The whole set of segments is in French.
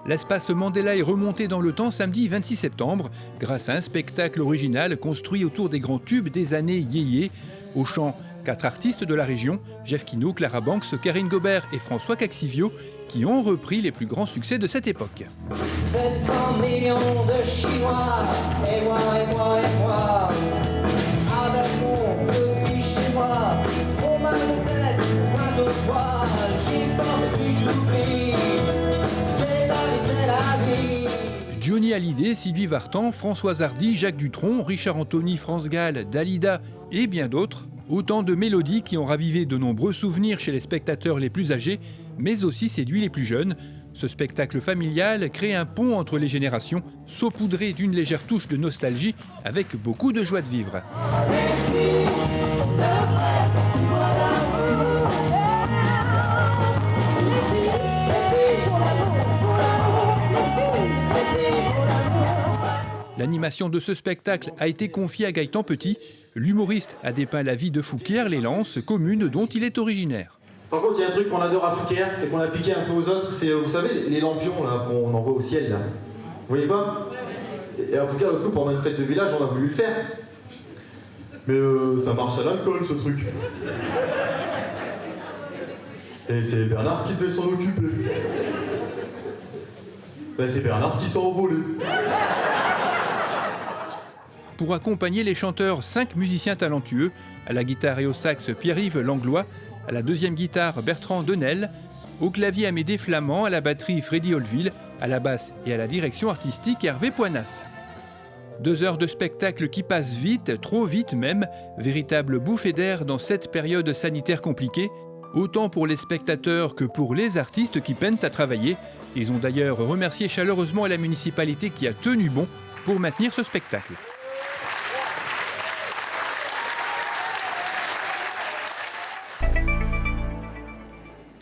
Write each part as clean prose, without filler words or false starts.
L'espace Mandela est remonté dans le temps samedi 26 septembre grâce à un spectacle original construit autour des grands tubes des années yéyé. Au chant, 4 artistes de la région, Jeff Kino, Clara Banks, Karine Gobert et François Caxivio, qui ont repris les plus grands succès de cette époque. 700 millions de Chinois, et moi, et moi, et moi, avec mon petit chez moi, au mal de tête, point de fois, j'y pense et puis j'oublie, c'est la vie. Johnny Hallyday, Sylvie Vartan, Françoise Hardy, Jacques Dutronc, Richard Anthony, France Gall, Dalida et bien d'autres. Autant de mélodies qui ont ravivé de nombreux souvenirs chez les spectateurs les plus âgés, mais aussi séduit les plus jeunes. Ce spectacle familial crée un pont entre les générations, saupoudré d'une légère touche de nostalgie, avec beaucoup de joie de vivre. L'animation de ce spectacle a été confiée à Gaëtan Petit. L'humoriste a dépeint la vie de Fouquier-les-Lances, commune dont il est originaire. Par contre, il y a un truc qu'on adore à Fouquier et qu'on a piqué un peu aux autres, c'est, vous savez, les lampions là qu'on envoie au ciel là. Vous voyez pas? Et à Fouquier, l'autre coup, pendant une fête de village, on a voulu le faire. Mais ça marche à l'alcool ce truc. Et c'est Bernard qui devait s'en occuper. Ben, c'est Bernard qui s'en envolé. Pour accompagner les chanteurs, 5 musiciens talentueux, à la guitare et au sax Pierre-Yves Langlois, à la deuxième guitare Bertrand Denel, au clavier Amédée Flamand, à la batterie Freddy Holville, à la basse et à la direction artistique Hervé Poinas. 2 heures de spectacle qui passent vite, trop vite même, véritable bouffée d'air dans cette période sanitaire compliquée, autant pour les spectateurs que pour les artistes qui peinent à travailler. Ils ont d'ailleurs remercié chaleureusement la municipalité qui a tenu bon pour maintenir ce spectacle.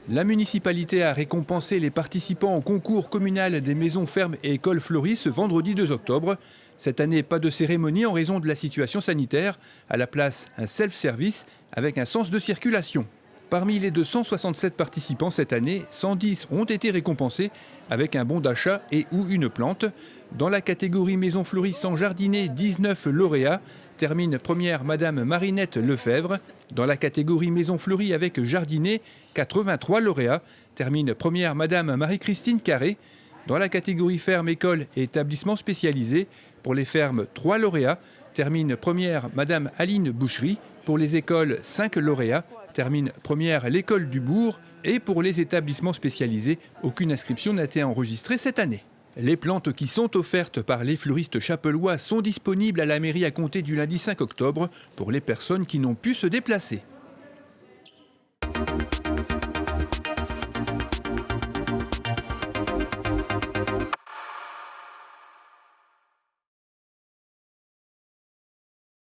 La municipalité a récompensé les participants au concours communal des maisons fermes et écoles fleuries ce vendredi 2 octobre. Cette année, pas de cérémonie en raison de la situation sanitaire. À la place, un self-service avec un sens de circulation. Parmi les 267 participants cette année, 110 ont été récompensés avec un bon d'achat et ou une plante. Dans la catégorie maison fleurie sans jardiner, 19 lauréats. Termine première Madame Marinette Lefebvre. Dans la catégorie maison fleurie avec jardiner, 83 lauréats. Termine première Madame Marie-Christine Carré. Dans la catégorie ferme, école et établissement spécialisé, pour les fermes, 3 lauréats. Termine première Madame Aline Boucherie. Pour les écoles, 5 lauréats. Termine première l'école du Bourg. Et pour les établissements spécialisés, aucune inscription n'a été enregistrée cette année. Les plantes qui sont offertes par les fleuristes chapellois sont disponibles à la mairie à compter du lundi 5 octobre pour les personnes qui n'ont pu se déplacer.